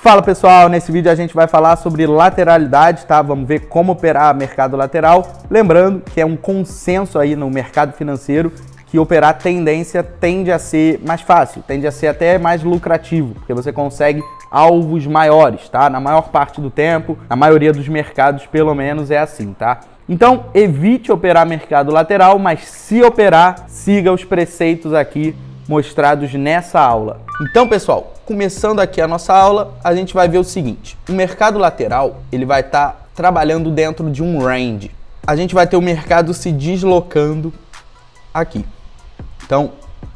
Fala pessoal, nesse vídeo a gente vai falar sobre lateralidade, tá? Vamos ver como operar mercado lateral. Lembrando que é um consenso aí no mercado financeiro que operar tendência tende a ser mais fácil, tende a ser até mais lucrativo, porque você consegue alvos maiores, tá? Na maior parte do tempo, na maioria dos mercados pelo menos é assim, tá? Então evite operar mercado lateral, mas se operar, siga os preceitos aqui mostrados nessa aula. Então, pessoal, começando aqui a nossa aula, a gente vai ver o seguinte. O mercado lateral, ele vai estar trabalhando dentro de um range. A gente vai ter o mercado se deslocando aqui. Então,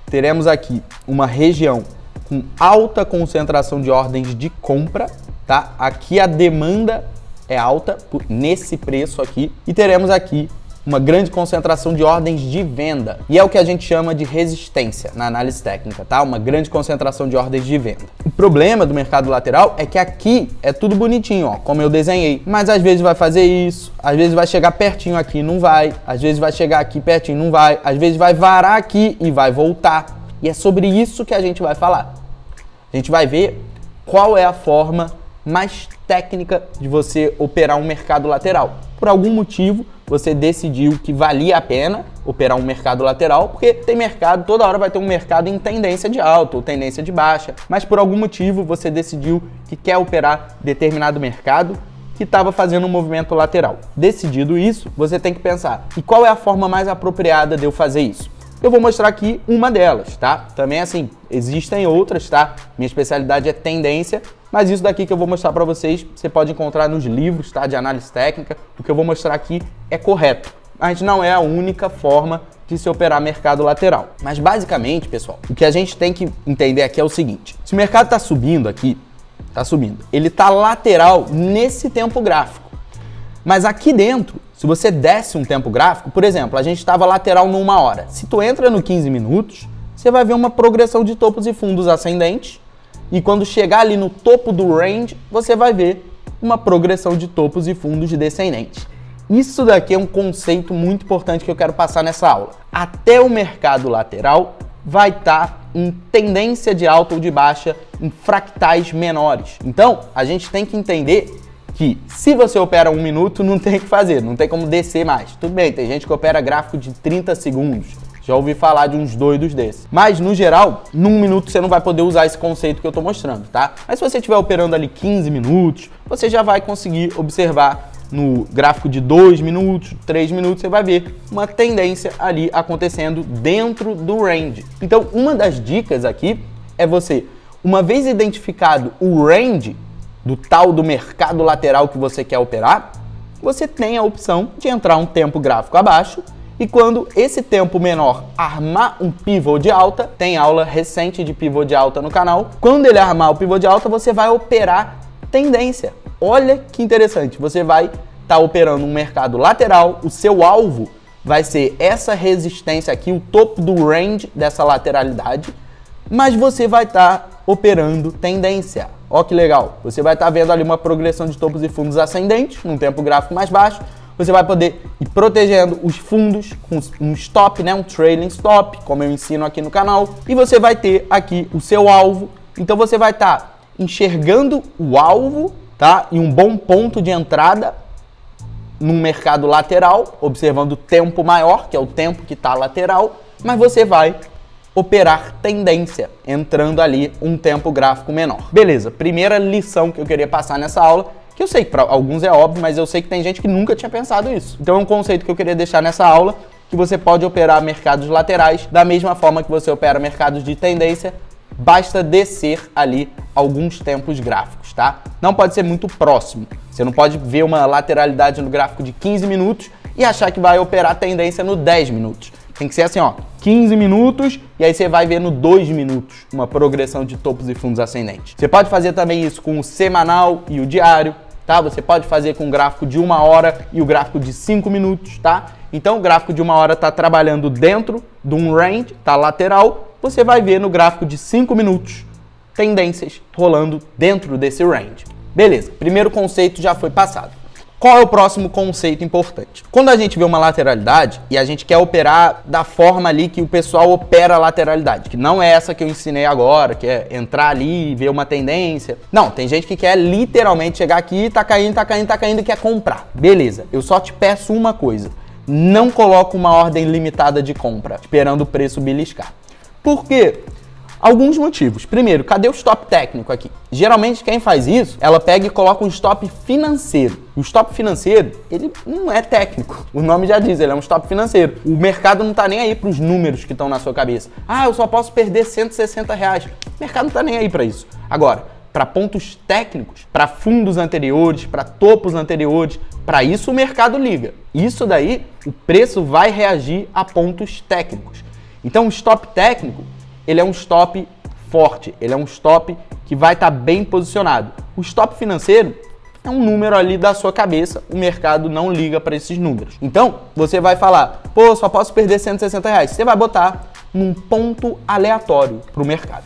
teremos aqui uma região com alta concentração de ordens de compra, tá? Aqui a demanda é alta nesse preço aqui e teremos aqui uma grande concentração de ordens de venda. E é o que a gente chama de resistência na análise técnica, tá? Uma grande concentração de ordens de venda. O problema do mercado lateral é que aqui é tudo bonitinho, ó, como eu desenhei. Mas às vezes vai fazer isso, às vezes vai chegar pertinho aqui, não vai. Às vezes vai chegar aqui pertinho, não vai. Às vezes vai varar aqui e vai voltar. E é sobre isso que a gente vai falar. A gente vai ver qual é a forma mais técnica de você operar um mercado lateral. Por algum motivo, você decidiu que valia a pena operar um mercado lateral, porque tem mercado, toda hora vai ter um mercado em tendência de alta ou tendência de baixa, mas por algum motivo você decidiu que quer operar determinado mercado que estava fazendo um movimento lateral. Decidido isso, você tem que pensar, e qual é a forma mais apropriada de eu fazer isso? Eu vou mostrar aqui uma delas, tá? Também assim, existem outras, tá? Minha especialidade é tendência, mas isso daqui que eu vou mostrar para vocês, você pode encontrar nos livros, tá? De análise técnica. O que eu vou mostrar aqui é correto, mas não é a única forma de se operar mercado lateral. Mas basicamente, pessoal, o que a gente tem que entender aqui é o seguinte. Se o mercado está subindo aqui, está subindo, ele está lateral nesse tempo gráfico. Mas aqui dentro, se você desce um tempo gráfico, por exemplo, a gente estava lateral numa hora. Se tu entra no 15 minutos, você vai ver uma progressão de topos e fundos ascendentes. E quando chegar ali no topo do range, você vai ver uma progressão de topos e fundos descendentes. Isso daqui é um conceito muito importante que eu quero passar nessa aula. Até o mercado lateral vai estar em tendência de alta ou de baixa em fractais menores. Então, a gente tem que entender que se você opera 1 minuto, não tem o que fazer, não tem como descer mais. Tudo bem, tem gente que opera gráfico de 30 segundos. Já ouvi falar de uns doidos desses. Mas, no geral, num minuto você não vai poder usar esse conceito que eu tô mostrando, tá? Mas se você estiver operando ali 15 minutos, você já vai conseguir observar no gráfico de 2 minutos, 3 minutos, você vai ver uma tendência ali acontecendo dentro do range. Então, uma das dicas aqui é você, uma vez identificado o range do tal do mercado lateral que você quer operar, você tem a opção de entrar um tempo gráfico abaixo e quando esse tempo menor armar um pivô de alta, tem aula recente de pivô de alta no canal, quando ele armar o pivô de alta, você vai operar tendência. Olha que interessante, você vai estar operando um mercado lateral, o seu alvo vai ser essa resistência aqui, o topo do range dessa lateralidade, mas você vai estar operando tendência. Ó que legal, você vai estar vendo ali uma progressão de topos e fundos ascendentes, num tempo gráfico mais baixo, você vai poder ir protegendo os fundos com um stop, né, um trailing stop, como eu ensino aqui no canal, e você vai ter aqui o seu alvo, então você vai estar enxergando o alvo, tá, e um bom ponto de entrada num mercado lateral, observando o tempo maior, que é o tempo que está lateral, mas você vai operar tendência, entrando ali um tempo gráfico menor. Beleza, primeira lição que eu queria passar nessa aula, que eu sei que para alguns é óbvio, mas eu sei que tem gente que nunca tinha pensado isso. Então é um conceito que eu queria deixar nessa aula, que você pode operar mercados laterais da mesma forma que você opera mercados de tendência, basta descer ali alguns tempos gráficos, tá? Não pode ser muito próximo. Você não pode ver uma lateralidade no gráfico de 15 minutos e achar que vai operar tendência no 10 minutos. Tem que ser assim, ó, 15 minutos e aí você vai ver no 2 minutos uma progressão de topos e fundos ascendentes. Você pode fazer também isso com o semanal e o diário, tá? Você pode fazer com o gráfico de 1 hora e o gráfico de 5 minutos, tá? Então o gráfico de 1 hora está trabalhando dentro de um range, tá lateral, você vai ver no gráfico de 5 minutos tendências rolando dentro desse range. Beleza, primeiro conceito já foi passado. Qual é o próximo conceito importante? Quando a gente vê uma lateralidade e a gente quer operar da forma ali que o pessoal opera a lateralidade, que não é essa que eu ensinei agora, que é entrar ali e ver uma tendência. Não, tem gente que quer literalmente chegar aqui, tá caindo e quer comprar. Beleza, eu só te peço uma coisa. Não coloca uma ordem limitada de compra, esperando o preço beliscar. Por quê? Alguns motivos. Primeiro, cadê o stop técnico aqui? Geralmente quem faz isso, ela pega e coloca um stop financeiro. O stop financeiro, ele não é técnico. O nome já diz, ele é um stop financeiro. O mercado não tá nem aí para os números que estão na sua cabeça. Ah, eu só posso perder R$160. O mercado não tá nem aí para isso. Agora, para pontos técnicos, para fundos anteriores, para topos anteriores, para isso o mercado liga. Isso daí, o preço vai reagir a pontos técnicos. Então, o stop técnico, ele é um stop forte, ele é um stop que vai estar bem posicionado. O stop financeiro é um número ali da sua cabeça, o mercado não liga para esses números. Então, você vai falar, pô, só posso perder R$160. Você vai botar num ponto aleatório para o mercado.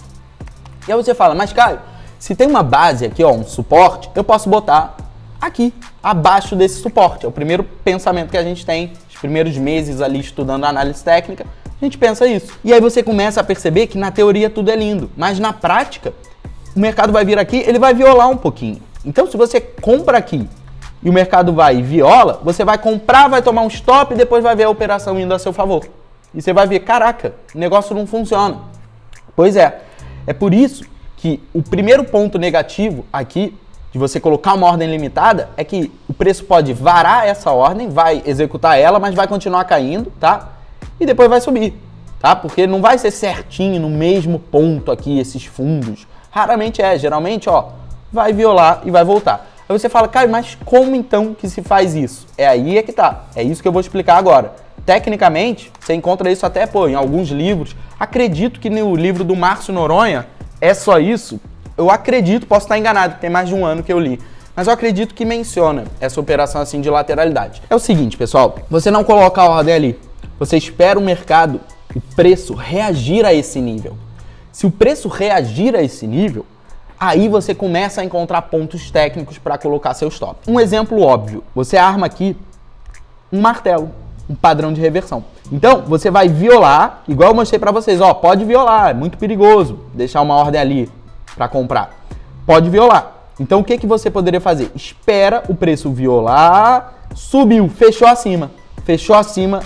E aí você fala, mas Caio, se tem uma base aqui, ó, um suporte, eu posso botar aqui, abaixo desse suporte. É o primeiro pensamento que a gente tem, os primeiros meses ali estudando análise técnica, a gente pensa isso. E aí você começa a perceber que na teoria tudo é lindo, mas na prática, o mercado vai vir aqui, ele vai violar um pouquinho. Então se você compra aqui e o mercado vai e viola, você vai comprar, vai tomar um stop e depois vai ver a operação indo a seu favor. E você vai ver, caraca, o negócio não funciona. Pois é, é por isso que o primeiro ponto negativo aqui de você colocar uma ordem limitada é que o preço pode varar essa ordem, vai executar ela, mas vai continuar caindo, tá? E depois vai subir, tá? Porque não vai ser certinho no mesmo ponto aqui esses fundos. Raramente é, geralmente, ó, vai violar e vai voltar. Aí você fala, Caio, mas como então que se faz isso? É aí é que tá, é isso que eu vou explicar agora. Tecnicamente, você encontra isso até, pô, em alguns livros. Acredito que no livro do Márcio Noronha é só isso. Eu acredito, posso estar enganado, tem mais de um ano que eu li. Mas eu acredito que menciona essa operação assim de lateralidade. É o seguinte, pessoal, você não coloca a ordem ali. Você espera o mercado, o preço reagir a esse nível. Se o preço reagir a esse nível, aí você começa a encontrar pontos técnicos para colocar seu stop. Um exemplo óbvio, você arma aqui um martelo, um padrão de reversão. Então, você vai violar, igual eu mostrei para vocês, ó, pode violar, é muito perigoso deixar uma ordem ali para comprar. Pode violar. Então, o que você poderia fazer? Espera o preço violar, subiu, fechou acima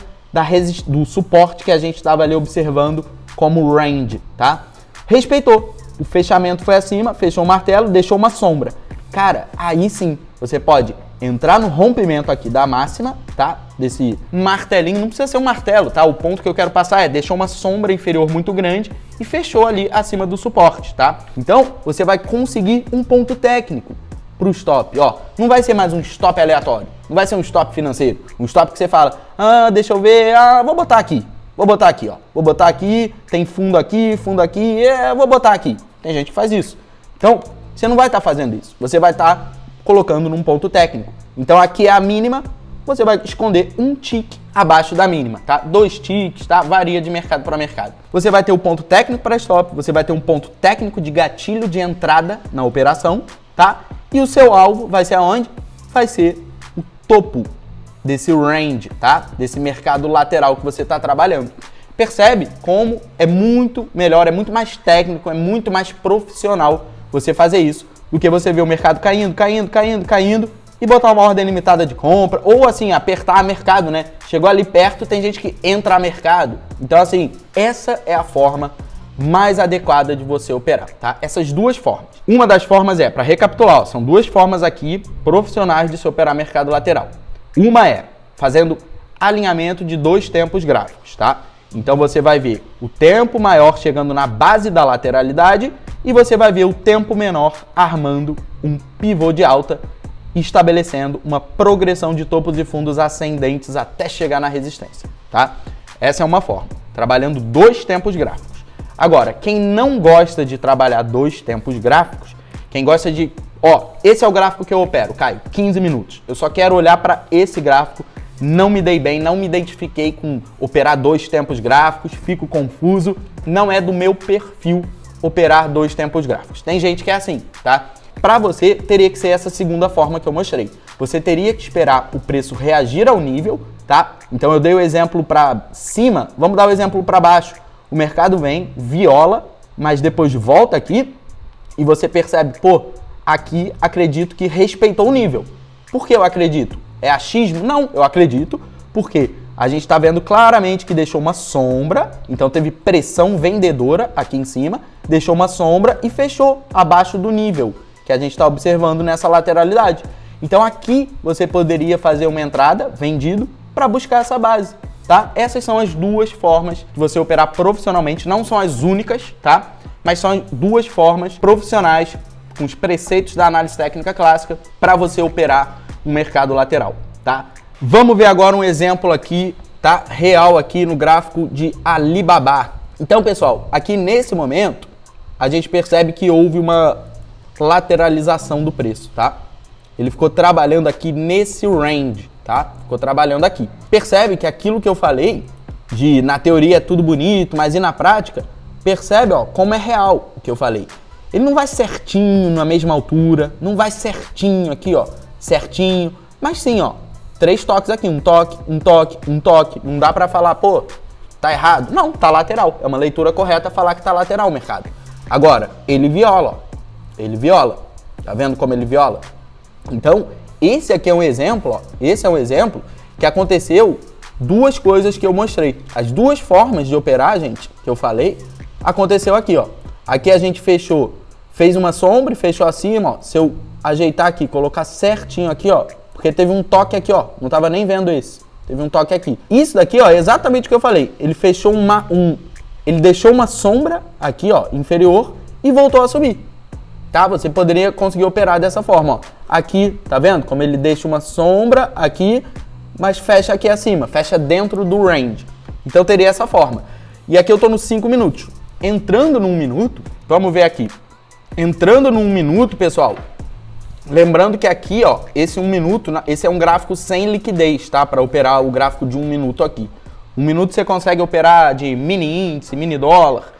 do suporte que a gente estava ali observando como range, tá? Respeitou. O fechamento foi acima, fechou o martelo, deixou uma sombra. Cara, aí sim, você pode entrar no rompimento aqui da máxima, tá? Desse martelinho, não precisa ser um martelo, tá? O ponto que eu quero passar é deixou uma sombra inferior muito grande e fechou ali acima do suporte, tá? Então, você vai conseguir um ponto técnico pro stop, ó. Não vai ser mais um stop aleatório, não vai ser um stop financeiro, um stop que você fala, deixa eu ver, vou botar aqui, ó. Vou botar aqui, tem fundo aqui, vou botar aqui. Tem gente que faz isso. Então, você não vai estar fazendo isso. Você vai estar colocando num ponto técnico. Então, aqui é a mínima, você vai esconder um tick abaixo da mínima, tá? 2 ticks, tá? Varia de mercado para mercado. Você vai ter o ponto técnico para stop, você vai ter um ponto técnico de gatilho de entrada na operação, tá? E o seu alvo vai ser aonde? Vai ser o topo desse range, tá? Desse mercado lateral que você está trabalhando. Percebe como é muito melhor, é muito mais técnico, é muito mais profissional você fazer isso do que você ver o mercado caindo e botar uma ordem limitada de compra ou assim, apertar mercado, né? Chegou ali perto, tem gente que entra a mercado. Então assim, essa é a forma mais adequada de você operar, tá? Essas duas formas. Uma das formas é, para recapitular, ó, são duas formas aqui profissionais de se operar mercado lateral. Uma é fazendo alinhamento de 2 tempos gráficos, tá? Então você vai ver o tempo maior chegando na base da lateralidade e você vai ver o tempo menor armando um pivô de alta, estabelecendo uma progressão de topos e fundos ascendentes até chegar na resistência, tá? Essa é uma forma, trabalhando 2 tempos gráficos. Agora, quem não gosta de trabalhar 2 tempos gráficos, quem gosta de... Ó, esse é o gráfico que eu opero, Caio, 15 minutos. Eu só quero olhar para esse gráfico, não me dei bem, não me identifiquei com operar 2 tempos gráficos, fico confuso, não é do meu perfil operar 2 tempos gráficos. Tem gente que é assim, tá? Para você, teria que ser essa segunda forma que eu mostrei. você teria que esperar o preço reagir ao nível, tá? Então eu dei o exemplo para cima, vamos dar o exemplo para baixo. O mercado vem, viola, mas depois volta aqui e você percebe, pô, aqui acredito que respeitou o nível. Por que eu acredito? É achismo? Não, eu acredito porque a gente está vendo claramente que deixou uma sombra, então teve pressão vendedora aqui em cima, deixou uma sombra e fechou abaixo do nível que a gente está observando nessa lateralidade. Então aqui você poderia fazer uma entrada vendido para buscar essa base, tá? Essas são as duas formas de você operar profissionalmente, não são as únicas, tá? Mas são duas formas profissionais com os preceitos da análise técnica clássica para você operar um mercado lateral, tá? Vamos ver agora um exemplo aqui, tá? Real aqui no gráfico de Alibaba. Então, pessoal, aqui nesse momento, a gente percebe que houve uma lateralização do preço, tá? Ele ficou trabalhando aqui nesse range, tá? Ficou trabalhando aqui. Percebe que aquilo que eu falei, de na teoria é tudo bonito, mas e na prática, percebe, ó, como é real o que eu falei. Ele não vai certinho na mesma altura, não vai certinho aqui, ó, certinho, mas sim, ó, 3 toques aqui, um toque, um toque, um toque. Não dá pra falar, pô, tá errado. Não, tá lateral. É uma leitura correta falar que tá lateral o mercado. Agora, ele viola, ó. Ele viola. Tá vendo como ele viola? Então, esse aqui é um exemplo, ó. Esse é um exemplo que aconteceu duas coisas que eu mostrei. As duas formas de operar, gente, que eu falei, aconteceu aqui, ó. Aqui a gente fechou, fez uma sombra e fechou acima, ó. Se eu ajeitar aqui, colocar certinho aqui, ó, porque teve um toque aqui, ó. Não tava nem vendo esse. Teve um toque aqui. Isso daqui, ó, é exatamente o que eu falei. Ele fechou ele deixou uma sombra aqui, ó, inferior e voltou a subir. Tá? Você poderia conseguir operar dessa forma, ó. Aqui, tá vendo? Como ele deixa uma sombra aqui, mas fecha aqui acima, fecha dentro do range. Então teria essa forma. E aqui eu tô nos 5 minutos. Entrando num minuto, vamos ver aqui. Entrando num minuto, pessoal, lembrando que aqui, ó, esse 1 minuto, esse é um gráfico sem liquidez, tá? Para operar o gráfico de 1 minuto aqui. 1 minuto você consegue operar de mini índice, mini dólar.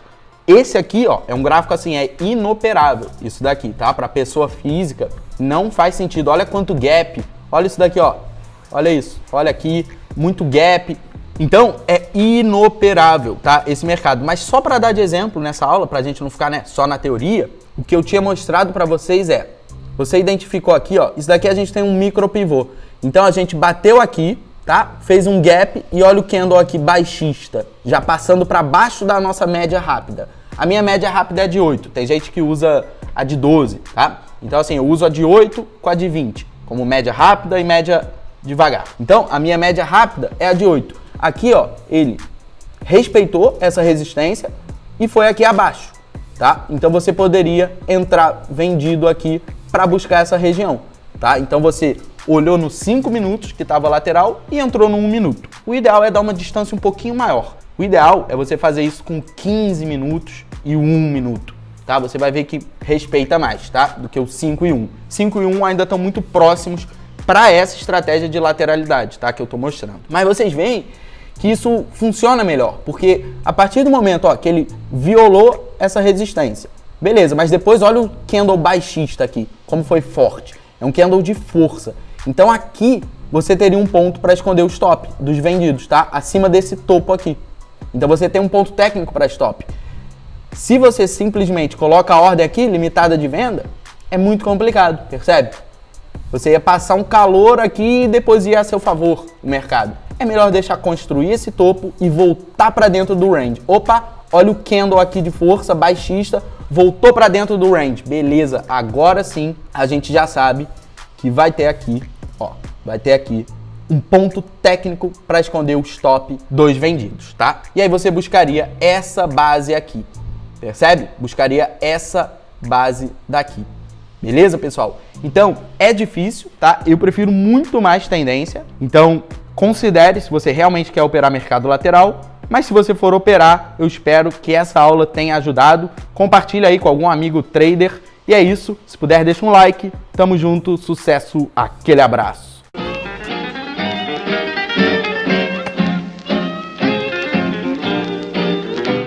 Esse aqui, ó, é um gráfico assim, é inoperável. Isso daqui, tá? Para pessoa física não faz sentido. Olha quanto gap. Olha isso daqui, ó. Olha isso. Olha aqui, muito gap. Então, é inoperável, tá? Esse mercado. Mas só para dar de exemplo nessa aula, pra gente não ficar, né, só na teoria, o que eu tinha mostrado para vocês é, você identificou aqui, ó, isso daqui a gente tem um micro pivô. Então a gente bateu aqui, tá? Fez um gap e olha o candle aqui baixista, já passando para baixo da nossa média rápida. A minha média rápida é de 8, tem gente que usa a de 12, tá? Então assim, eu uso a de 8 com a de 20, como média rápida e média devagar. Então a minha média rápida é a de 8. Aqui, ó, ele respeitou essa resistência e foi aqui abaixo, tá? Então você poderia entrar vendido aqui para buscar essa região, tá? Então você olhou nos 5 minutos que estava lateral e entrou no 1 minuto. O ideal é dar uma distância um pouquinho maior. O ideal é você fazer isso com 15 minutos e 1 minuto, tá? Você vai ver que respeita mais, tá? Do que o 5 e 1. 5 e 1 ainda estão muito próximos para essa estratégia de lateralidade, tá? Que eu tô mostrando. Mas vocês veem que isso funciona melhor, porque a partir do momento, ó, que ele violou essa resistência, beleza, mas depois olha o candle baixista aqui, como foi forte. É um candle de força. Então aqui você teria um ponto para esconder o stop dos vendidos, tá? Acima desse topo aqui. Então você tem um ponto técnico para stop. Se você simplesmente coloca a ordem aqui, limitada de venda, é muito complicado, percebe? Você ia passar um calor aqui e depois ia a seu favor o mercado. É melhor deixar construir esse topo e voltar para dentro do range. Opa, olha o candle aqui de força baixista, voltou para dentro do range. Beleza, agora sim a gente já sabe que vai ter aqui, ó, vai ter aqui um ponto técnico para esconder o stop dos vendidos, tá? E aí você buscaria essa base aqui, percebe? Buscaria essa base daqui. Beleza, pessoal? Então, é difícil, tá? Eu prefiro muito mais tendência. Então, considere se você realmente quer operar mercado lateral. Mas se você for operar, eu espero que essa aula tenha ajudado. Compartilha aí com algum amigo trader. E é isso. Se puder, deixa um like. Tamo junto. Sucesso. Aquele abraço.